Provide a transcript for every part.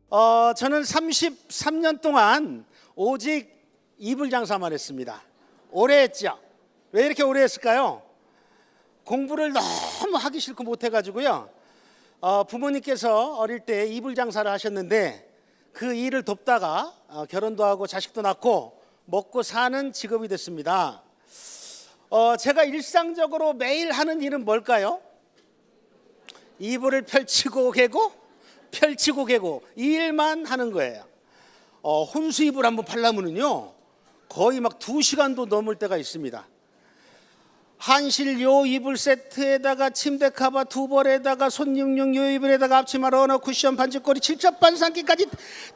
저는 33년 동안 오직 이불 장사만 했습니다. 오래 했죠. 왜 이렇게 오래 했을까요? 공부를 너무 하기 싫고 못해가지고요. 부모님께서 어릴 때 이불 장사를 하셨는데 그 일을 돕다가 결혼도 하고 자식도 낳고 먹고 사는 직업이 됐습니다. 제가 일상적으로 매일 하는 일은 뭘까요? 이불을 펼치고 개고 펼치고 개고 이 일만 하는 거예요. 혼수 이불 한번 팔려면은요 거의 막 2시간도 넘을 때가 있습니다. 한실 요 이불 세트에다가 침대 카바 2벌에다가 손님용 요 이불에다가 앞치마 러너 쿠션 반지꼬리 칠첩 반상기까지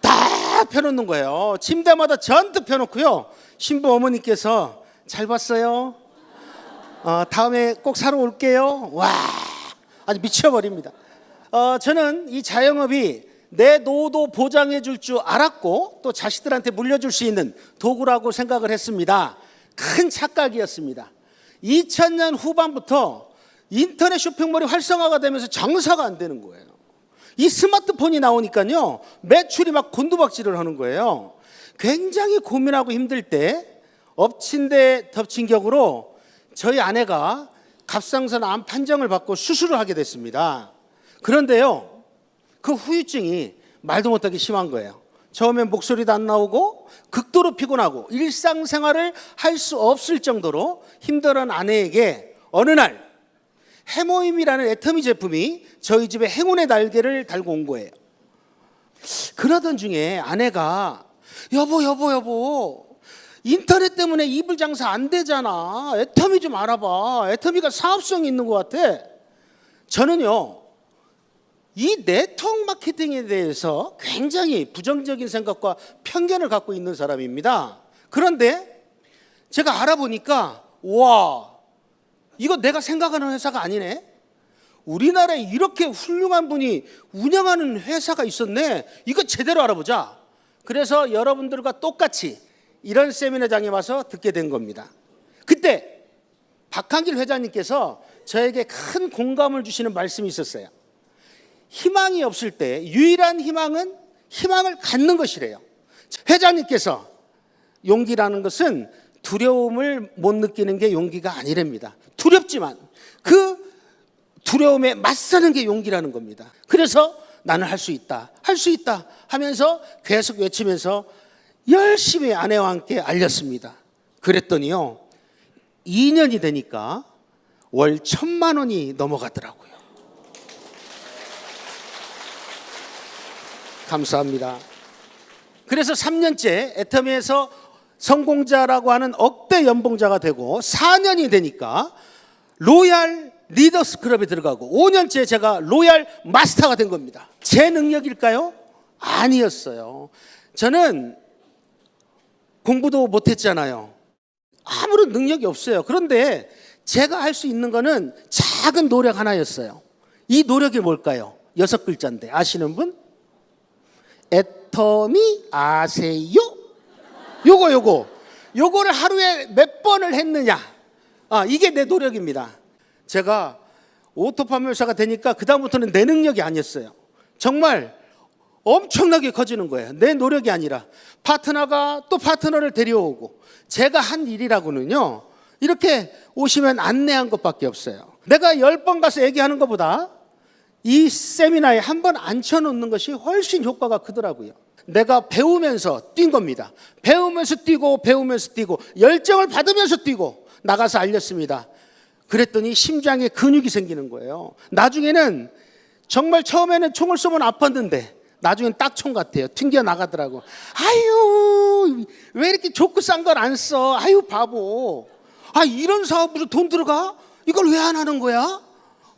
다 펴놓는 거예요. 침대마다 전부 펴놓고요. 신부 어머니께서 잘 봤어요? 다음에 꼭 사러 올게요. 와, 아주 미쳐버립니다. 저는 이 자영업이 내 노도 보장해 줄 줄 알았고 또 자식들한테 물려줄 수 있는 도구라고 생각을 했습니다. 큰 착각이었습니다. 2000년 후반부터 인터넷 쇼핑몰이 활성화가 되면서 장사가 안 되는 거예요. 이 스마트폰이 나오니까요 매출이 막 곤두박질을 하는 거예요. 굉장히 고민하고 힘들 때 엎친 데 덮친 격으로 저희 아내가 갑상선 암 판정을 받고 수술을 하게 됐습니다. 그런데요 그 후유증이 말도 못하게 심한 거예요. 처음엔 목소리도 안 나오고 극도로 피곤하고 일상생활을 할 수 없을 정도로 힘들어하는 아내에게 어느 날 해모임이라는 애터미 제품이 저희 집에 행운의 날개를 달고 온 거예요. 그러던 중에 아내가 여보 인터넷 때문에 이불 장사 안 되잖아. 애터미 좀 알아봐. 애터미가 사업성이 있는 것 같아. 저는요 이 네트워크 마케팅에 대해서 굉장히 부정적인 생각과 편견을 갖고 있는 사람입니다. 그런데 제가 알아보니까 와, 이거 내가 생각하는 회사가 아니네. 우리나라에 이렇게 훌륭한 분이 운영하는 회사가 있었네. 이거 제대로 알아보자. 그래서 여러분들과 똑같이 이런 세미나장에 와서 듣게 된 겁니다. 그때 박한길 회장님께서 저에게 큰 공감을 주시는 말씀이 있었어요. 희망이 없을 때 유일한 희망은 희망을 갖는 것이래요. 회장님께서 용기라는 것은 두려움을 못 느끼는 게 용기가 아니랍니다. 두렵지만 그 두려움에 맞서는 게 용기라는 겁니다. 그래서 나는 할 수 있다 하면서 계속 외치면서 열심히 아내와 함께 알렸습니다. 그랬더니요 2년이 되니까 월 1,000만 원이 넘어가더라고요. 감사합니다. 그래서 3년째 애터미에서 성공자라고 하는 억대 연봉자가 되고 4년이 되니까 로얄 리더스 클럽에 들어가고 5년째 제가 로얄 마스터가 된 겁니다. 제 능력일까요? 아니었어요. 저는 공부도 못했잖아요. 아무런 능력이 없어요. 그런데 제가 할 수 있는 거는 작은 노력 하나였어요. 이 노력이 뭘까요? 6글자인데 아시는 분? 애터미 아세요? 요거를 하루에 몇 번을 했느냐? 이게 내 노력입니다. 제가 오토 판매사가 되니까 그다음부터는 내 능력이 아니었어요. 정말 엄청나게 커지는 거예요. 내 노력이 아니라 파트너가 또 파트너를 데려오고 제가 한 일이라고는요 이렇게 오시면 안내한 것밖에 없어요. 내가 10번 가서 얘기하는 것보다 이 세미나에 한 번 앉혀놓는 것이 훨씬 효과가 크더라고요. 내가 배우면서 뛴 겁니다. 배우면서 뛰고 열정을 받으면서 뛰고 나가서 알렸습니다. 그랬더니 심장에 근육이 생기는 거예요. 나중에는 정말 처음에는 총을 쏘면 아팠는데 나중엔 딱총 같아요. 튕겨 나가더라고. 아유 왜 이렇게 좋고 싼 걸 안 써. 아유 바보. 이런 사업 무슨 돈 들어가? 이걸 왜 안 하는 거야?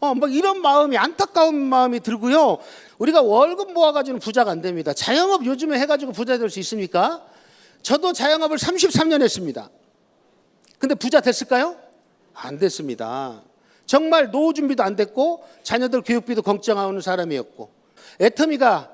막 이런 마음이 안타까운 마음이 들고요. 우리가 월급 모아가지고는 부자가 안 됩니다. 자영업 요즘에 해가지고 부자 될 수 있습니까? 저도 자영업을 33년 했습니다. 근데 부자 됐을까요? 안 됐습니다. 정말 노후 준비도 안 됐고 자녀들 교육비도 걱정하는 사람이었고 애터미가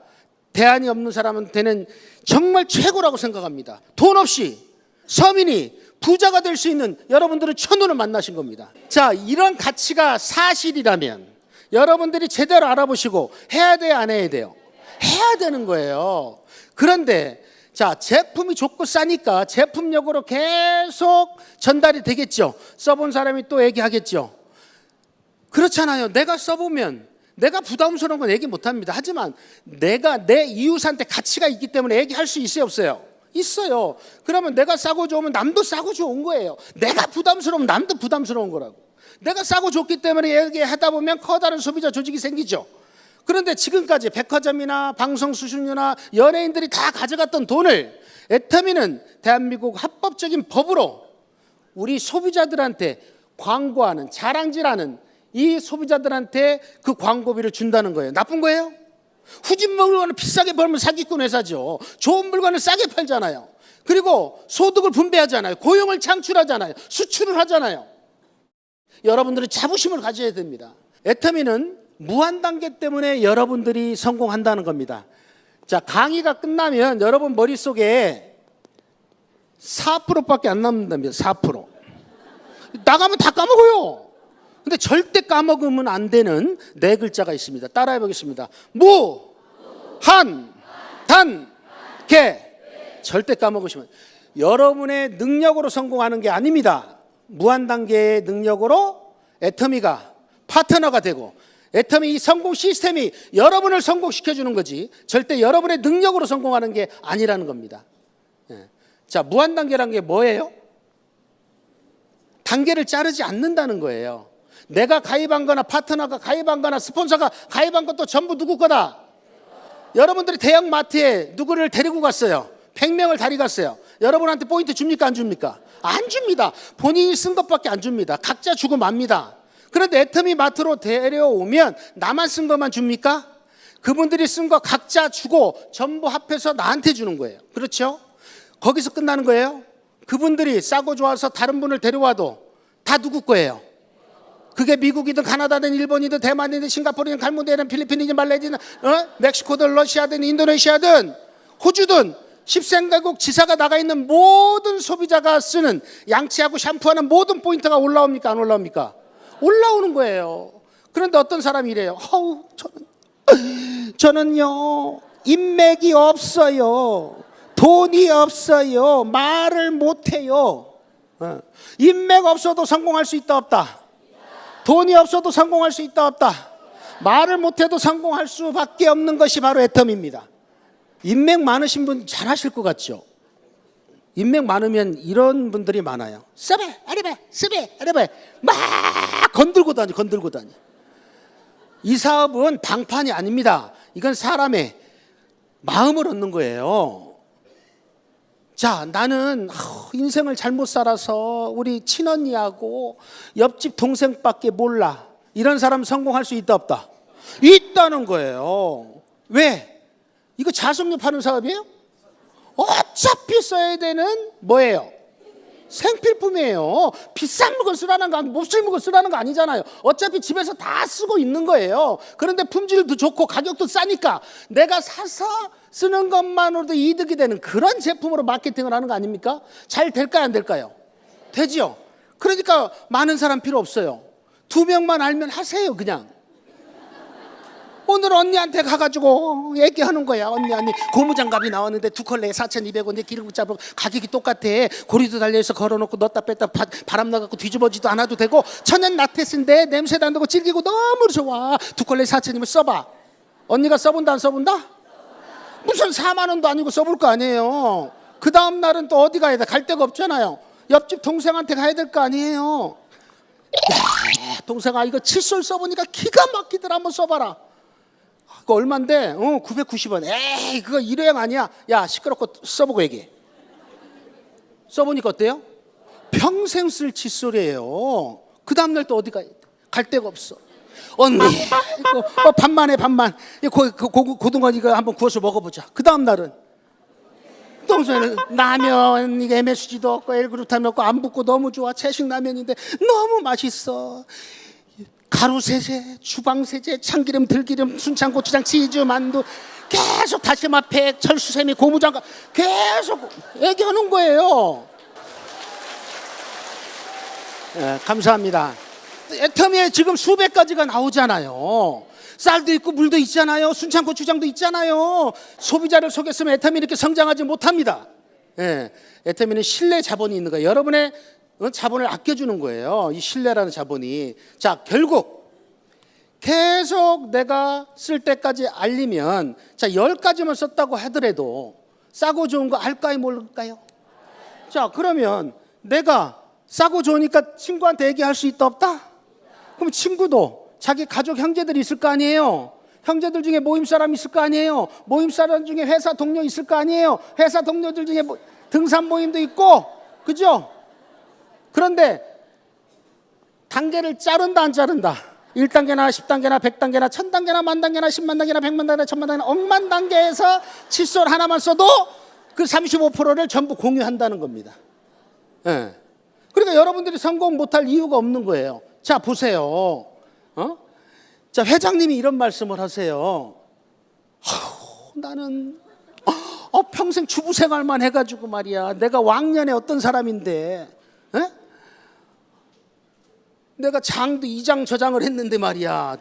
대안이 없는 사람한테는 정말 최고라고 생각합니다. 돈 없이 서민이 부자가 될 수 있는 여러분들은 천운을 만나신 겁니다. 자, 이런 가치가 사실이라면 여러분들이 제대로 알아보시고 해야 돼요, 안 해야 돼요? 해야 되는 거예요. 그런데 자, 제품이 좋고 싸니까 제품력으로 계속 전달이 되겠죠. 써본 사람이 또 얘기하겠죠. 그렇잖아요. 내가 써보면 내가 부담스러운 건 얘기 못합니다. 하지만 내가 내 이웃한테 가치가 있기 때문에 얘기할 수 있어요, 없어요? 있어요. 그러면 내가 싸고 좋으면 남도 싸고 좋은 거예요. 내가 부담스러우면 남도 부담스러운 거라고. 내가 싸고 좋기 때문에 얘기하다 보면 커다란 소비자 조직이 생기죠. 그런데 지금까지 백화점이나 방송 수신료나 연예인들이 다 가져갔던 돈을 애터미는 대한민국 합법적인 법으로 우리 소비자들한테 광고하는, 자랑질하는 이 소비자들한테 그 광고비를 준다는 거예요. 나쁜 거예요? 후진 물건을 비싸게 벌면 사기꾼 회사죠. 좋은 물건을 싸게 팔잖아요. 그리고 소득을 분배하잖아요. 고용을 창출하잖아요. 수출을 하잖아요. 여러분들은 자부심을 가져야 됩니다. 애터미는 무한 단계 때문에 여러분들이 성공한다는 겁니다. 자, 강의가 끝나면 여러분 머릿속에 4%밖에 안 남는답니다. 4%. 나가면 다 까먹어요. 근데 절대 까먹으면 안 되는 네 글자가 있습니다. 따라해 보겠습니다. 무, 한, 단, 개. 절대 까먹으시면 여러분의 능력으로 성공하는 게 아닙니다. 무한 단계의 능력으로 애터미가 파트너가 되고 애터미 이 성공 시스템이 여러분을 성공시켜 주는 거지 절대 여러분의 능력으로 성공하는 게 아니라는 겁니다. 자, 무한 단계란 게 뭐예요? 단계를 자르지 않는다는 거예요. 내가 가입한 거나 파트너가 가입한 거나 스폰서가 가입한 것도 전부 누구 거다? 여러분들이 대형 마트에 누구를 데리고 갔어요. 100명을 데려갔어요. 여러분한테 포인트 줍니까 안 줍니까? 안 줍니다. 본인이 쓴 것밖에 안 줍니다. 각자 주고 맙니다. 그런데 애터미 마트로 데려오면 나만 쓴 것만 줍니까? 그분들이 쓴 거 각자 주고 전부 합해서 나한테 주는 거예요. 그렇죠? 거기서 끝나는 거예요. 그분들이 싸고 좋아서 다른 분을 데려와도 다 누구 거예요? 그게 미국이든 가나다든 일본이든 대만이든 싱가포르든 갈무디든 필리핀이든 말레이시든 멕시코든 러시아든 인도네시아든 호주든 10개국 지사가 나가 있는 모든 소비자가 쓰는 양치하고 샴푸하는 모든 포인트가 올라옵니까 안 올라옵니까? 올라오는 거예요. 그런데 어떤 사람이 이래요. 저는요 인맥이 없어요. 돈이 없어요. 말을 못해요. 인맥 없어도 성공할 수 있다 없다? 돈이 없어도 성공할 수 있다 없다? 말을 못해도 성공할 수밖에 없는 것이 바로 애터미입니다. 인맥 많으신 분 잘하실 것 같죠? 인맥 많으면 이런 분들이 많아요. 쓰베 아리베 쓰베 아리베 막 건들고 다니. 이 사업은 방판이 아닙니다. 이건 사람의 마음을 얻는 거예요. 자, 나는 인생을 잘못 살아서 우리 친언니하고 옆집 동생밖에 몰라. 이런 사람 성공할 수 있다 없다? 있다는 거예요. 왜? 이거 자석료 파는 사업이에요? 어차피 써야 되는 뭐예요? 생필품이에요. 비싼 물건 쓰라는 거 아니고 못 쓸 물건 쓰라는 거 아니잖아요. 어차피 집에서 다 쓰고 있는 거예요. 그런데 품질도 좋고 가격도 싸니까 내가 사서 쓰는 것만으로도 이득이 되는 그런 제품으로 마케팅을 하는 거 아닙니까? 잘 될까요 안 될까요? 되죠. 그러니까 많은 사람 필요 없어요. 2명만 알면 하세요 그냥. 오늘 언니한테 가가지고 얘기하는 거야. 언니 고무장갑이 나왔는데 2컬레에 4,200원인데 기름 붙잡고 가격이 똑같아. 고리도 달려있어. 걸어놓고 넣었다 뺐다 바람 나갖고 뒤집어지도 않아도 되고 천연 라텍스인데 냄새도 안 나고 질기고 너무 좋아. 2컬레에 4,000이면 써봐. 언니가 써본다 안 써본다? 무슨 4만 원도 아니고 써볼 거 아니에요. 그 다음 날은 또 어디 가야 돼? 갈 데가 없잖아요. 옆집 동생한테 가야 될 거 아니에요. 야, 동생아 이거 칫솔 써보니까 기가 막히더라. 한번 써봐라. 그거 얼만데? 990원. 에이 그거 일회용 아니야. 야 시끄럽고 써보고 얘기해. 써보니까 어때요? 평생 쓸 칫솔이에요. 그 다음날 또 어디 갈 데가 없어. 언니 이거 반만 해 반만. 고등어 이거 한번 구워서 먹어보자. 그 다음날은 동생은 라면 이게 MSG도 없고 L그루탄 없고 안 붓고 너무 좋아. 채식 라면인데 너무 맛있어. 가루 세제, 주방 세제, 참기름, 들기름, 순창, 고추장, 치즈, 만두 계속 다시마 팩, 철수세미, 고무장갑 계속 얘기하는 거예요. 네, 감사합니다. 애터미에 지금 수백 가지가 나오잖아요. 쌀도 있고 물도 있잖아요. 순창고추장도 있잖아요. 소비자를 속였으면 애터미 이렇게 성장하지 못합니다. 예, 애터미는 신뢰 자본이 있는 거예요. 여러분의 자본을 아껴주는 거예요. 이 신뢰라는 자본이. 자, 결국 계속 내가 쓸 때까지 알리면, 자, 10가지만 썼다고 하더라도 싸고 좋은 거 알까요, 모를까요? 자, 그러면 내가 싸고 좋으니까 친구한테 얘기할 수 있다, 없다? 그럼 친구도 자기 가족 형제들이 있을 거 아니에요. 형제들 중에 모임 사람 있을 거 아니에요. 모임 사람 중에 회사 동료 있을 거 아니에요. 회사 동료들 중에 등산 모임도 있고, 그죠? 그런데 단계를 자른다, 안 자른다? 1단계나 10단계나 100단계나 1000단계나 10,000단계나 100,000단계나 100,000단계나 10,000단계나 억만 단계에서 칫솔 하나만 써도 그 35%를 전부 공유한다는 겁니다. 예. 그러니까 여러분들이 성공 못할 이유가 없는 거예요. 자, 보세요. 자, 회장님이 이런 말씀을 하세요. 나는 평생 주부 생활만 해가지고 말이야. 내가 왕년에 어떤 사람인데, 에? 내가 장도 2장 저장을 했는데 말이야.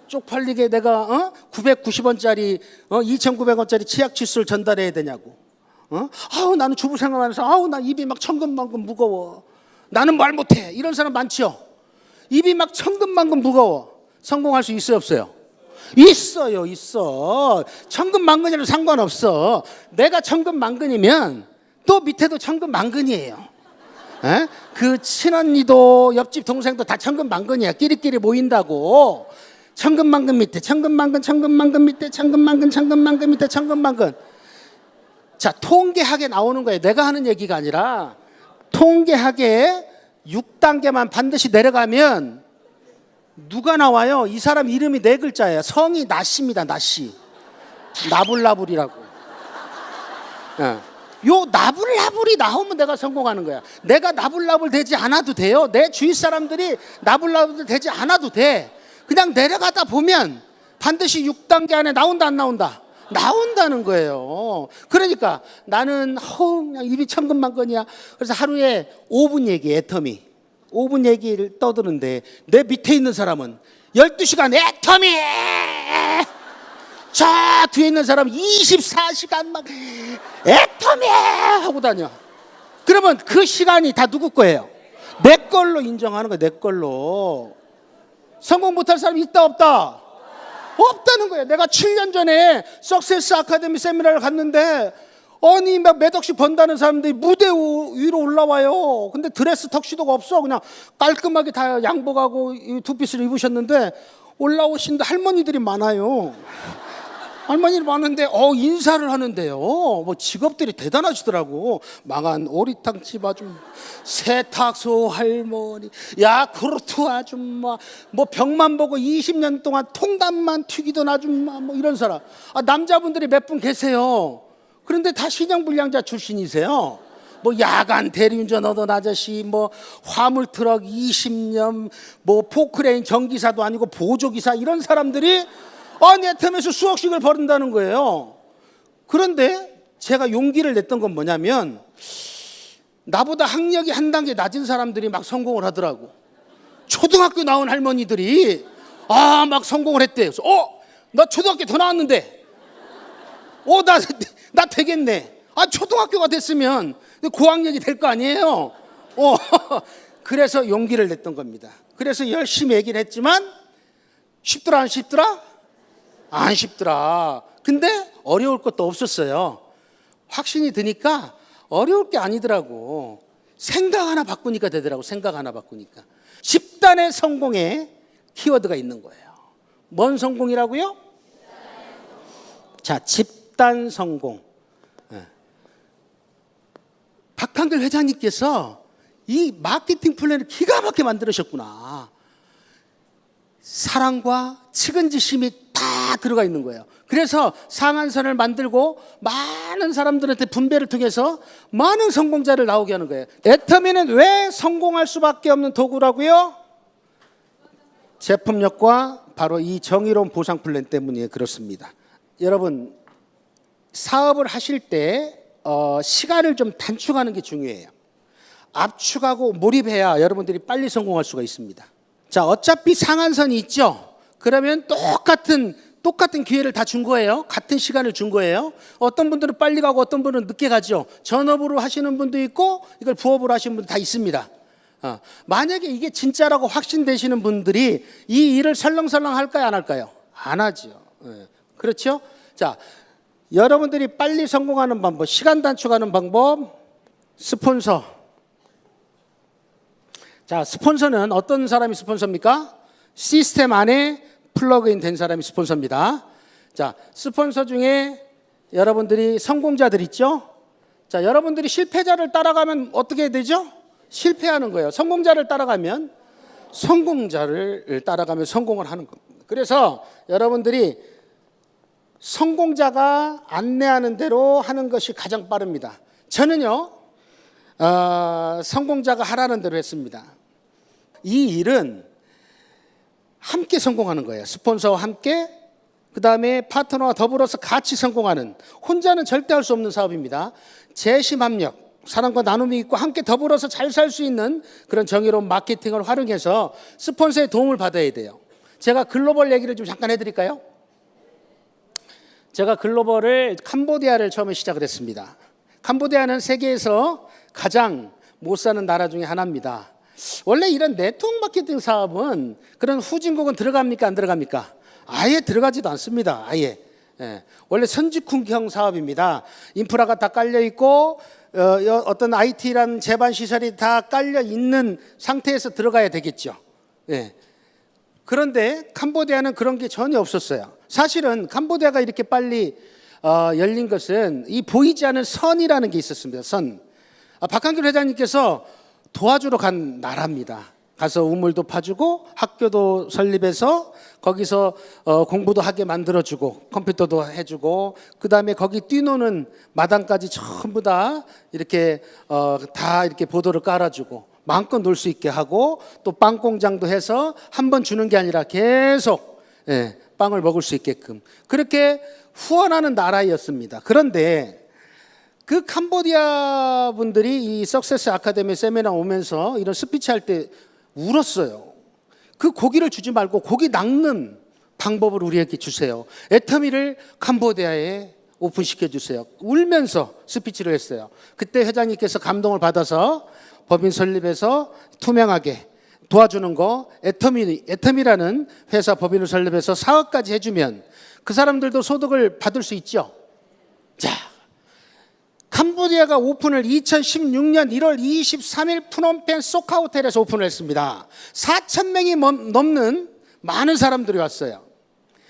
쪽팔리게 내가 990원짜리 2,900원짜리 치약 칫솔 전달해야 되냐고. 나는 주부 생활하면서 나 입이 막 천근만근 무거워. 나는 말 못해. 이런 사람 많죠. 입이 막 천근만근 무거워. 성공할 수 있어요, 없어요? 있어요, 있어. 천근만근이라도 상관없어. 내가 천근만근이면 또 밑에도 천근만근이에요. 에? 그 친언니도 옆집 동생도 다 천근만근이야. 끼리끼리 모인다고. 천근만근 밑에 천근만근, 천근만근 밑에 천근만근, 천근만근 밑에 천근만근. 자, 통계학에 나오는 거예요. 내가 하는 얘기가 아니라 통계학에 6단계만 반드시 내려가면 누가 나와요? 이 사람 이름이 4글자예요. 성이 나씨입니다. 나씨. 나불나불이라고. 요 나불나불이 나오면 내가 성공하는 거야. 내가 나불나불 되지 않아도 돼요. 내 주위 사람들이 나불나불 되지 않아도 돼. 그냥 내려가다 보면 반드시 6단계 안에 나온다, 안 나온다? 나온다는 거예요. 그러니까 나는 그냥 입이 천근만근이야. 그래서 하루에 5분 얘기, 애터미 5분 얘기를 떠드는데 내 밑에 있는 사람은 12시간 애터미, 저 뒤에 있는 사람은 24시간 막 애터미 하고 다녀. 그러면 그 시간이 다 누구 거예요? 내 걸로 인정하는 거야. 내 걸로. 성공 못할 사람이 있다, 없다? 없다는 거예요. 내가 7년 전에 석세스 아카데미 세미나를 갔는데 아니 막 몇 억씩 번다는 사람들이 무대 위로 올라와요. 근데 드레스 턱시도가 없어. 그냥 깔끔하게 다 양복하고 투피스를 입으셨는데 올라오시는데 할머니들이 많아요. 할머니들 많은데 인사를 하는데요. 뭐 직업들이 대단하시더라고. 망한 오리탕집 아줌마, 세탁소 할머니, 야쿠르트 아줌마, 뭐 벽만 보고 20년 동안 통닭만 튀기던 아줌마, 뭐 이런 사람. 남자분들이 몇 분 계세요. 그런데 다 신용불량자 출신이세요. 뭐 야간 대리운전 하던 아저씨, 뭐 화물트럭 20년, 뭐 포크레인 전기사도 아니고 보조기사, 이런 사람들이 애터미에서 수억씩을 벌인다는 거예요. 그런데 제가 용기를 냈던 건 뭐냐면 나보다 학력이 한 단계 낮은 사람들이 막 성공을 하더라고. 초등학교 나온 할머니들이 막 성공을 했대. 그래서 나 초등학교 더 나왔는데 나 되겠네. 초등학교가 됐으면 고학력이 될 거 아니에요. 그래서 용기를 냈던 겁니다. 그래서 열심히 얘기를 했지만 쉽더라, 안 쉽더라? 안 쉽더라. 근데 어려울 것도 없었어요. 확신이 드니까 어려울 게 아니더라고. 생각 하나 바꾸니까 되더라고. 생각 하나 바꾸니까. 집단의 성공에 키워드가 있는 거예요. 뭔 성공이라고요? 자, 집단 성공. 박한글 회장님께서 이 마케팅 플랜을 기가 막히게 만들으셨구나. 사랑과 측은지심이 다 들어가 있는 거예요. 그래서 상한선을 만들고 많은 사람들한테 분배를 통해서 많은 성공자를 나오게 하는 거예요. 애터미는 왜 성공할 수밖에 없는 도구라고요? 제품력과 바로 이 정의로운 보상 플랜 때문에 그렇습니다. 여러분, 사업을 하실 때 시간을 좀 단축하는 게 중요해요. 압축하고 몰입해야 여러분들이 빨리 성공할 수가 있습니다. 자, 어차피 상한선이 있죠. 그러면 똑같은 기회를 다 준 거예요. 같은 시간을 준 거예요. 어떤 분들은 빨리 가고 어떤 분은 늦게 가죠. 전업으로 하시는 분도 있고 이걸 부업으로 하시는 분도 다 있습니다. 만약에 이게 진짜라고 확신되시는 분들이 이 일을 설렁설렁 할까요, 안 할까요? 안 하죠. 그렇죠? 자, 여러분들이 빨리 성공하는 방법, 시간 단축하는 방법, 스폰서. 자, 스폰서는 어떤 사람이 스폰서입니까? 시스템 안에 플러그인 된 사람이 스폰서입니다. 자, 스폰서 중에 여러분들이 성공자들 있죠? 자, 여러분들이 실패자를 따라가면 어떻게 되죠? 실패하는 거예요. 성공자를 따라가면 성공을 하는 겁니다. 그래서 여러분들이 성공자가 안내하는 대로 하는 것이 가장 빠릅니다. 저는요, 성공자가 하라는 대로 했습니다. 이 일은 함께 성공하는 거예요. 스폰서와 함께, 그 다음에 파트너와 더불어서 같이 성공하는, 혼자는 절대 할 수 없는 사업입니다. 재심합력, 사람과 나눔이 있고 함께 더불어서 잘 살 수 있는 그런 정의로운 마케팅을 활용해서 스폰서의 도움을 받아야 돼요. 제가 글로벌 얘기를 좀 잠깐 해드릴까요? 제가 글로벌을 캄보디아를 처음에 시작을 했습니다. 캄보디아는 세계에서 가장 못 사는 나라 중에 하나입니다. 원래 이런 네트워크 마케팅 사업은 그런 후진국은 들어갑니까, 안 들어갑니까? 아예 들어가지도 않습니다. 아예. 원래 선진국형 사업입니다. 인프라가 다 깔려 있고 어떤 IT라는 제반 시설이 다 깔려 있는 상태에서 들어가야 되겠죠. 그런데 캄보디아는 그런 게 전혀 없었어요. 사실은 캄보디아가 이렇게 빨리 열린 것은 이 보이지 않는 선이라는 게 있었습니다. 선. 박한길 회장님께서 도와주러 간 나라입니다. 가서 우물도 파주고 학교도 설립해서 거기서 공부도 하게 만들어주고 컴퓨터도 해주고 그 다음에 거기 뛰노는 마당까지 전부 다 이렇게 다 이렇게 보도를 깔아주고 마음껏 놀 수 있게 하고 또 빵 공장도 해서 한 번 주는 게 아니라 계속 빵을 먹을 수 있게끔 그렇게 후원하는 나라였습니다. 그런데 그 캄보디아 분들이 이 석세스 아카데미 세미나 오면서 이런 스피치 할 때 울었어요. 그 고기를 주지 말고 고기 낚는 방법을 우리에게 주세요. 애터미를 캄보디아에 오픈시켜 주세요. 울면서 스피치를 했어요. 그때 회장님께서 감동을 받아서 법인 설립해서 투명하게 도와주는 거, 애터미라는 회사 법인을 설립해서 사업까지 해주면 그 사람들도 소득을 받을 수 있죠. 자, 캄보디아가 오픈을 2016년 1월 23일 프놈펜 소카 호텔에서 오픈을 했습니다. 4,000명이 넘는 많은 사람들이 왔어요.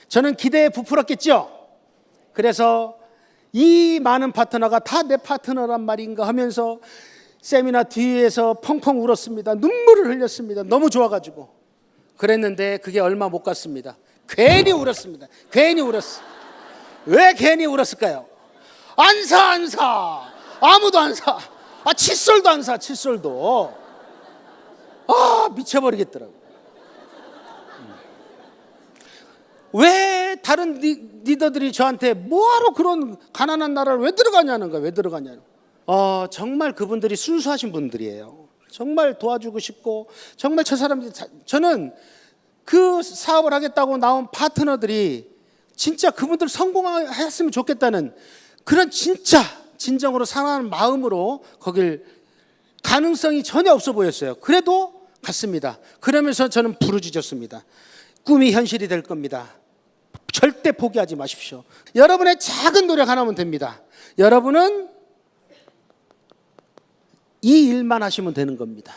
저는 기대에 부풀었겠죠. 그래서 이 많은 파트너가 다 내 파트너란 말인가 하면서 세미나 뒤에서 펑펑 울었습니다. 눈물을 흘렸습니다. 너무 좋아가지고. 그랬는데 그게 얼마 못 갔습니다. 괜히 울었습니다. 괜히 울었어. 왜 괜히 울었을까요? 안 사. 아무도 안 사. 칫솔도 안 사, 칫솔도. 미쳐버리겠더라고. 왜 다른 리더들이 저한테 뭐하러 그런 가난한 나라를 왜 들어가냐는 거야, 왜 들어가냐는. 정말 그분들이 순수하신 분들이에요. 정말 도와주고 싶고, 정말 저 사람들이, 저는 그 사업을 하겠다고 나온 파트너들이 진짜 그분들 성공했으면 좋겠다는 그런 진정으로 사랑하는 마음으로 거길 가능성이 전혀 없어 보였어요. 그래도 갔습니다. 그러면서 저는 부르짖었습니다. 꿈이 현실이 될 겁니다. 절대 포기하지 마십시오. 여러분의 작은 노력 하나면 됩니다. 여러분은 이 일만 하시면 되는 겁니다.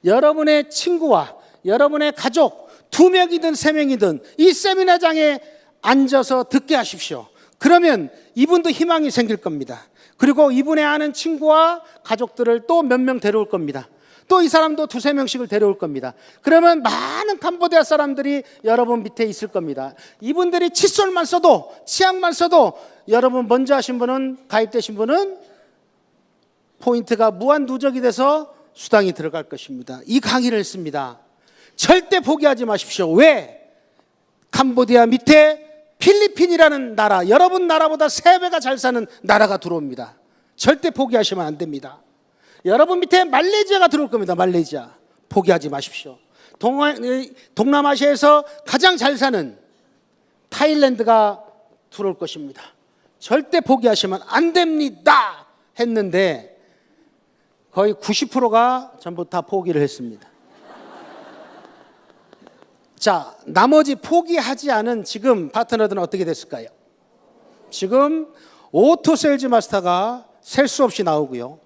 여러분의 친구와 여러분의 가족 2명이든 3명이든 이 세미나장에 앉아서 듣게 하십시오. 그러면 이분도 희망이 생길 겁니다. 그리고 이분의 아는 친구와 가족들을 또 몇 명 데려올 겁니다. 또 이 사람도 2-3명씩을 데려올 겁니다. 그러면 많은 캄보디아 사람들이 여러분 밑에 있을 겁니다. 이분들이 칫솔만 써도, 치약만 써도 여러분 먼저 하신 분은, 가입되신 분은 포인트가 무한 누적이 돼서 수당이 들어갈 것입니다. 이 강의를 했습니다. 절대 포기하지 마십시오. 왜? 캄보디아 밑에 필리핀이라는 나라, 여러분 나라보다 3배가 잘 사는 나라가 들어옵니다. 절대 포기하시면 안 됩니다. 여러분 밑에 말레이시아가 들어올 겁니다. 말레이시아. 포기하지 마십시오. 동남아시아에서 가장 잘 사는 타일랜드가 들어올 것입니다. 절대 포기하시면 안 됩니다 했는데 거의 90%가 전부 다 포기를 했습니다. 자, 나머지 포기하지 않은 지금 파트너들은 어떻게 됐을까요? 지금 오토 세일즈 마스터가 셀 수 없이 나오고요.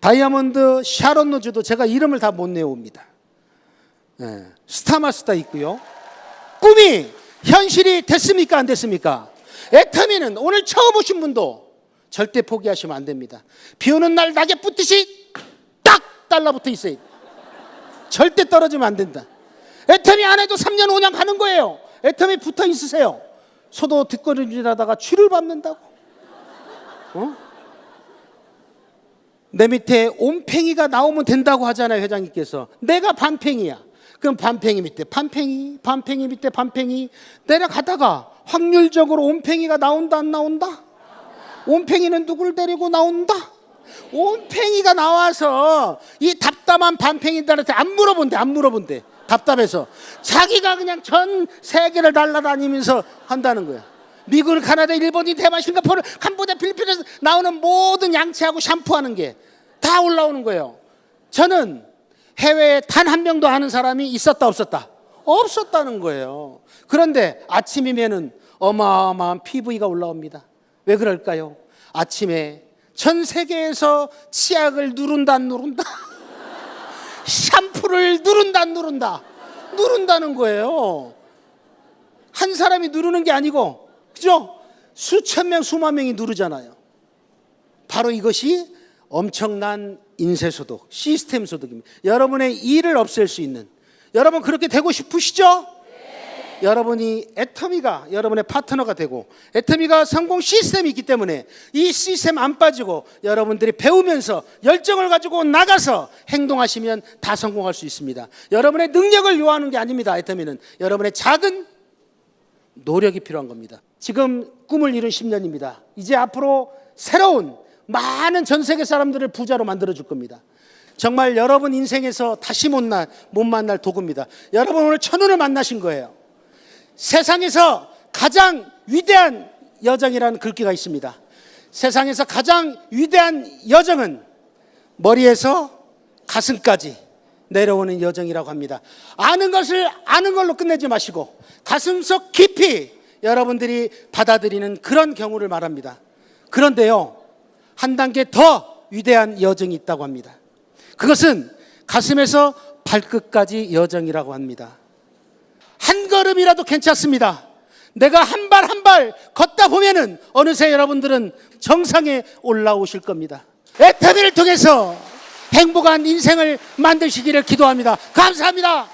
다이아몬드 샤론 노즈도 제가 이름을 다 못 내옵니다. 네, 스타마스터 있고요. 꿈이 현실이 됐습니까? 안 됐습니까? 애터미는 오늘 처음 오신 분도 절대 포기하시면 안 됩니다. 비 오는 날 낙엽 붙듯이 딱 달라붙어 있어요. 절대 떨어지면 안 된다. 애터미 안 해도 3년 5년 가는 거예요. 애터미 붙어 있으세요. 소도 뒷걸음질하다가 쥐를 밟는다고. 내 밑에 옴팽이가 나오면 된다고 하잖아요, 회장님께서. 내가 반팽이야. 그럼 반팽이 밑에 반팽이, 반팽이 밑에 반팽이 내려가다가 확률적으로 옴팽이가 나온다 안 나온다? 옴팽이는 누굴 데리고 나온다? 옴팽이가 나와서 이 답답한 반팽이들한테 안 물어본대. 답답해서 자기가 그냥 전 세계를 날아다니면서 한다는 거야. 미국, 카나다, 일본, 대만, 싱가포르, 캄보디아, 필리핀에서 나오는 모든 양치하고 샴푸하는 게 다 올라오는 거예요. 저는 해외에 단 한 명도 아는 사람이 있었다 없었다? 없었다는 거예요. 그런데 아침이면은 어마어마한 PV가 올라옵니다. 왜 그럴까요? 아침에 전 세계에서 치약을 누른다 안 누른다? 샴푸를 누른다 안 누른다? 누른다는 거예요. 한 사람이 누르는 게 아니고, 그죠? 수천 명, 수만 명이 누르잖아요. 바로 이것이 엄청난 인쇄소득, 시스템 소득입니다. 여러분의 일을 없앨 수 있는, 여러분 그렇게 되고 싶으시죠? 네. 여러분이 애터미가 여러분의 파트너가 되고 애터미가 성공 시스템이 있기 때문에 이 시스템 안 빠지고 여러분들이 배우면서 열정을 가지고 나가서 행동하시면 다 성공할 수 있습니다. 여러분의 능력을 요하는 게 아닙니다. 애터미는 여러분의 작은 노력이 필요한 겁니다. 지금 꿈을 이룬 10년입니다. 이제 앞으로 새로운 많은 전 세계 사람들을 부자로 만들어줄 겁니다. 정말 여러분 인생에서 다시 못 만날 도구입니다. 여러분 오늘 천운을 만나신 거예요. 세상에서 가장 위대한 여정이라는 글귀가 있습니다. 세상에서 가장 위대한 여정은 머리에서 가슴까지 내려오는 여정이라고 합니다. 아는 것을 아는 걸로 끝내지 마시고 가슴속 깊이 여러분들이 받아들이는 그런 경우를 말합니다. 그런데요, 한 단계 더 위대한 여정이 있다고 합니다. 그것은 가슴에서 발끝까지 여정이라고 합니다. 한 걸음이라도 괜찮습니다. 내가 한 발 한 발 걷다 보면은 어느새 여러분들은 정상에 올라오실 겁니다. 애터미를 통해서 행복한 인생을 만드시기를 기도합니다. 감사합니다.